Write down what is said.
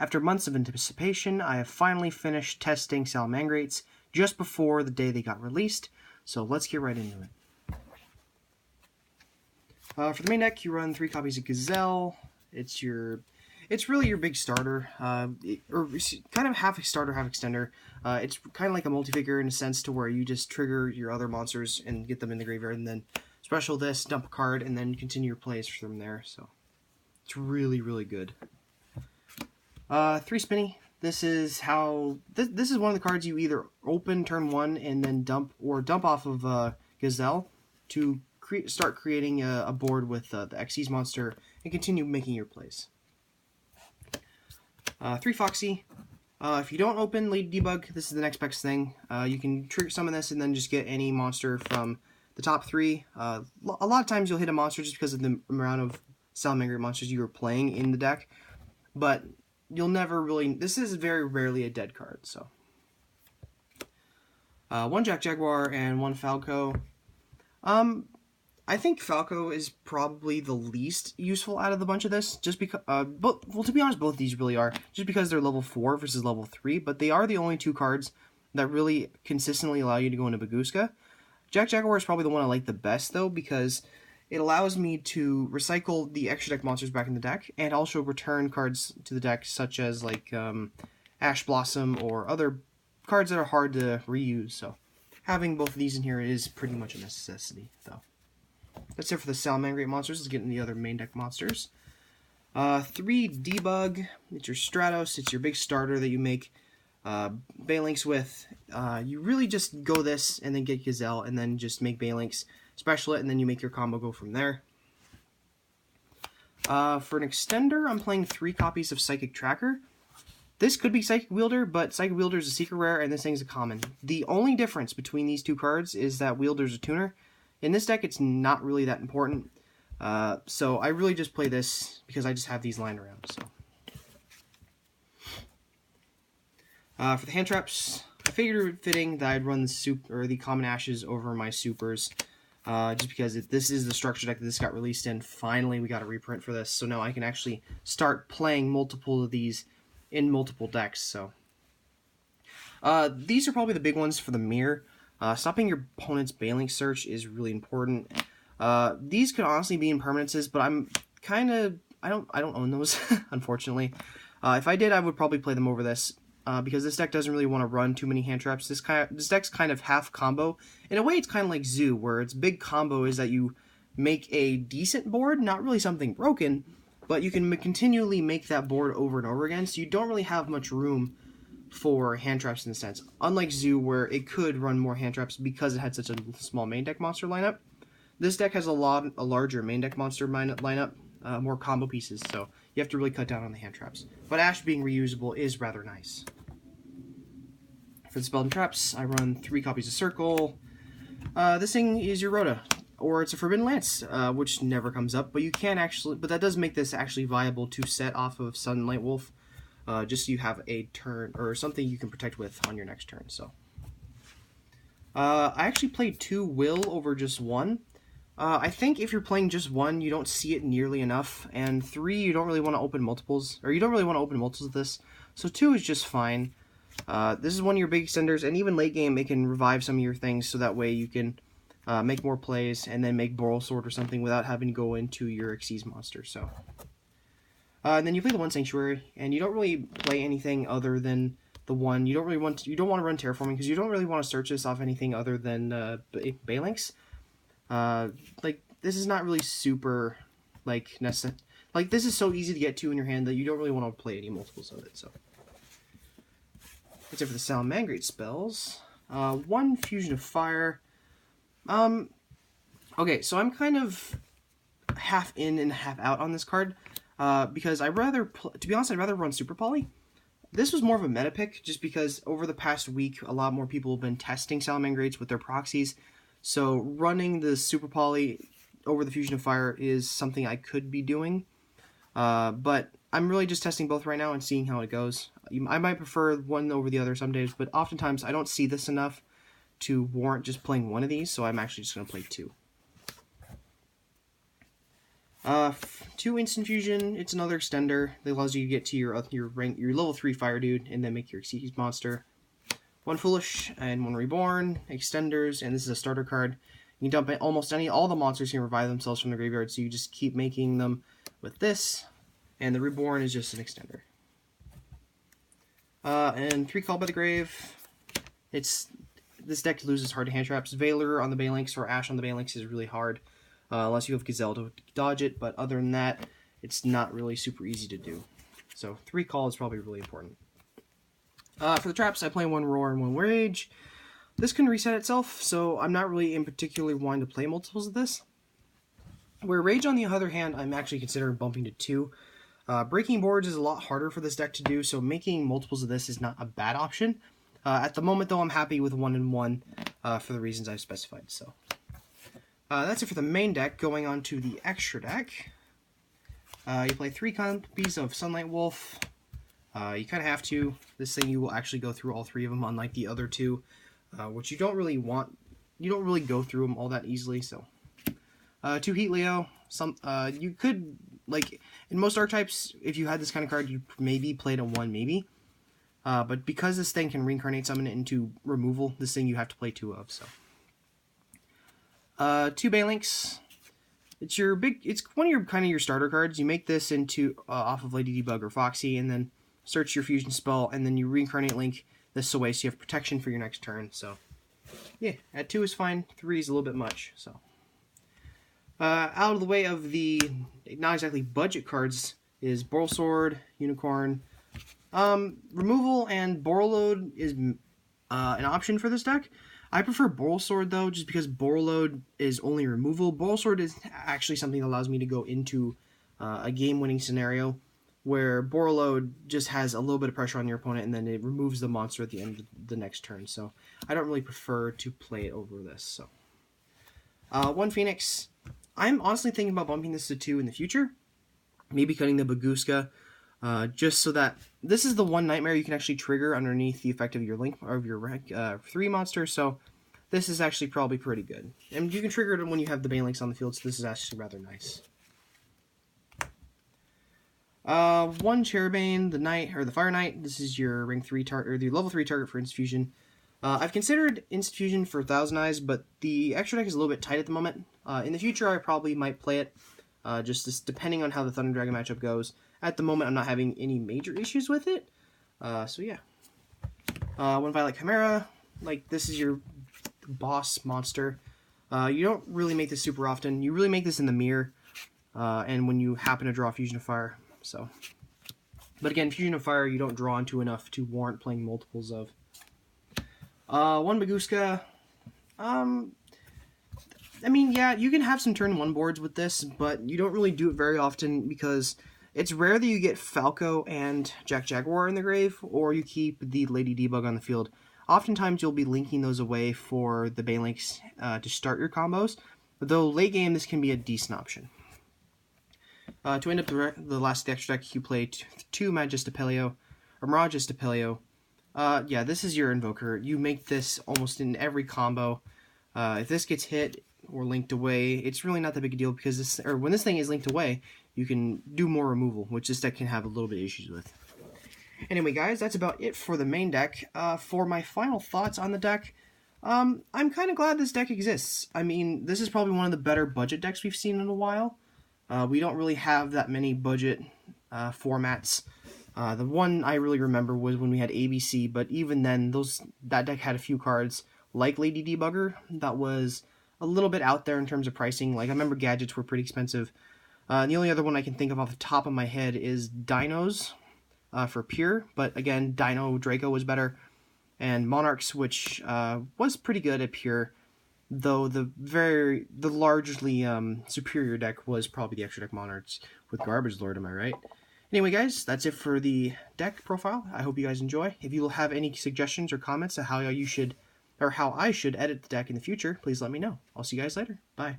After months of anticipation, I have finally finished testing Salamangreats just before the day they got released, so let's get right into it. For the main deck, you run 3 copies of Gazelle. It's really your big starter, or kind of half starter, half extender. It's kind of like a multi-figure in a sense to where you just trigger your other monsters and get them in the graveyard, and then special this, dump a card, and then continue your plays from there. So it's really, really good. 3 Spinny. This is how this is one of the cards you either open turn 1 and then dump off of Gazelle to start creating a board with the Xyz monster and continue making your plays. 3 Foxy. If you don't open Lady Debug, this is the next best thing. You can trigger summon this and then just get any monster from the top 3. A lot of times you'll hit a monster just because of the amount of Salamangreat monsters you are playing in the deck, but you'll never really... This is very rarely a dead card, so... 1 Jack Jaguar and 1 Falco. I think Falco is probably the least useful out of the bunch of this, just because, well, to be honest, both of these really are, just because they're level 4 versus level 3, but they are the only 2 cards that really consistently allow you to go into Baguska. Jack Jaguar is probably the one I like the best, though, because it allows me to recycle the extra deck monsters back in the deck, and also return cards to the deck, such as, like, Ash Blossom, or other cards that are hard to reuse, so having both of these in here is pretty much a necessity, though. That's it for the Salamangreat monsters. Let's get into the other main deck monsters. 3 Debug. It's your Stratos. It's your big starter that you make Balinks with. You really just go this and then get Gazelle and then just make Balinks, special it, and then you make your combo go from there. For an extender, I'm playing 3 copies of Psychic Tracker. This could be Psychic Wielder, but Psychic Wielder is a secret rare and this thing's a common. The only difference between these 2 cards is that Wielder's a tuner. In this deck, it's not really that important, so I really just play this because I just have these lying around. So, for the hand traps, I figured it fitting that I'd run the common ashes over my supers, just because this is the structure deck that this got released in. Finally, we got a reprint for this, so now I can actually start playing multiple of these in multiple decks. So, these are probably the big ones for the mirror. Stopping your opponent's Balinks search is really important. These could honestly be impermanences, but I don't own those, unfortunately. If I did, I would probably play them over this, because this deck doesn't really want to run too many hand traps. This deck's kind of half combo. In a way, it's kind of like Zoo, where its big combo is that you make a decent board, not really something broken, but you can continually make that board over and over again, so you don't really have much room for hand traps in a sense. Unlike Zoo, where it could run more hand traps because it had such a small main deck monster lineup, this deck has a larger main deck monster lineup, more combo pieces, so you have to really cut down on the hand traps. But Ash being reusable is rather nice. For the spell and traps, I run 3 copies of Circle. This thing is your Rhoda, or it's a Forbidden Lance, which never comes up, but you can actually, but that does make this actually viable to set off of Sunlight Wolf. Just so you have a turn, or something you can protect with on your next turn, so. I actually played 2 Will over just 1. I think if you're playing just 1, you don't see it nearly enough, and 3, you don't really want to open multiples, or you don't really want to open multiples of this, so 2 is just fine. This is one of your big extenders, and even late game, it can revive some of your things, so that way you can make more plays, and then make Boral Sword or something without having to go into your Xyz monster, so. And then you play the 1 Sanctuary, and you don't really play anything other than the 1. You don't want to run Terraforming because you don't really want to search this off anything other than Balinks. Like, this is not really super necessary. Like, this is so easy to get to in your hand that you don't really want to play any multiples of it. So that's it for the Salamangreat spells. 1 Fusion of Fire. Okay, so I'm kind of half in and half out on this card. Because to be honest, I'd rather run Super Poly. This was more of a meta pick, just because over the past week, a lot more people have been testing Salamangreats with their proxies. So running the Super Poly over the Fusion of Fire is something I could be doing. But I'm really just testing both right now and seeing how it goes. I might prefer one over the other some days, but oftentimes I don't see this enough to warrant just playing one of these, so I'm actually just going to play 2. Two instant fusion. It's another extender that allows you to get to your level 3 fire dude and then make your Xyz monster. One foolish and one reborn extenders, and this is a starter card. You can dump almost all the monsters can revive themselves from the graveyard, so you just keep making them with this. And the reborn is just an extender. And 3 Call by the Grave. This deck loses hard to hand traps. Valor on the Balinks or Ash on the Balinks is really hard. Unless you have Gazelle to dodge it, but other than that, it's not really super easy to do. So 3 Call is probably really important. For the traps, I play 1 Roar and 1 Rage. This can reset itself, so I'm not really in particular wanting to play multiples of this. Where Rage, on the other hand, I'm actually considering bumping to 2. Breaking boards is a lot harder for this deck to do, so making multiples of this is not a bad option. At the moment, though, I'm happy with 1 and 1 for the reasons I've specified. So that's it for the main deck. Going on to the extra deck. You play 3 copies of Sunlight Wolf. You kind of have to. This thing, you will actually go through all 3 of them, unlike the other 2, which you don't really want. You don't really go through them all that easily. So 2 Heat Leo. You could, like, in most archetypes, if you had this kind of card, you maybe played a 1, maybe. But because this thing can reincarnate summon it into removal, this thing you have to play 2 of. So 2 Balinks. It's one of your starter cards. You make this into off of Lady Debug or Foxy, and then search your fusion spell, and then you reincarnate Link this away, so you have protection for your next turn. So yeah, at 2 is fine. 3 is a little bit much. So out of the way of the not exactly budget cards is Boral Sword, Unicorn. Removal and Borreload is an option for this deck. I prefer Boral Sword, though, just because Borreload is only removal. Boral Sword is actually something that allows me to go into a game-winning scenario where Borreload just has a little bit of pressure on your opponent, and then it removes the monster at the end of the next turn. So I don't really prefer to play it over this. So 1 Phoenix. I'm honestly thinking about bumping this to 2 in the future. Maybe cutting the Baguska. Just so that this is the 1 nightmare you can actually trigger underneath the effect of your Link or of your rank 3 monster, so this is actually probably pretty good. And you can trigger it when you have the Banelinks on the field, so this is actually rather nice. 1 Cherubane, the Knight or the Fire Knight. This is your rank 3 target or the level 3 target for Instant Fusion. I've considered Instant Fusion for Thousand Eyes, but the extra deck is a little bit tight at the moment. In the future, I probably might play it, just depending on how the Thunder Dragon matchup goes. At the moment, I'm not having any major issues with it. So yeah. 1 Violet Chimera. Like, this is your boss monster. You don't really make this super often. You really make this in the mirror. And when you happen to draw Fusion of Fire. So. But again, Fusion of Fire you don't draw into enough to warrant playing multiples of. 1 Baguska. I mean, yeah, you can have some turn 1 boards with this, but you don't really do it very often because it's rare that you get Falco and Jack Jaguar in the grave, or you keep the Lady Debug on the field. Oftentimes, you'll be linking those away for the Banelinks to start your combos, though late game, this can be a decent option. To end up the last of the extra deck, you play 2 Magistapelio, or Miragistapelio. Yeah, this is your Invoker. You make this almost in every combo. If this gets hit or linked away, it's really not that big a deal because when this thing is linked away, you can do more removal, which this deck can have a little bit of issues with. Anyway, guys, that's about it for the main deck. For my final thoughts on the deck, I'm kind of glad this deck exists. I mean, this is probably one of the better budget decks we've seen in a while. We don't really have that many budget formats. The one I really remember was when we had ABC, but even then, that deck had a few cards like Lady Debugger that was a little bit out there in terms of pricing. Like, I remember gadgets were pretty expensive. The only other one I can think of off the top of my head is Dinos for Pure, but again, Dino Draco was better, and Monarchs, which was pretty good at Pure, though the largely superior deck was probably the extra deck Monarchs with Garbage Lord, am I right? Anyway, guys, that's it for the deck profile. I hope you guys enjoy. If you have any suggestions or comments on how I should edit the deck in the future, please let me know. I'll see you guys later. Bye.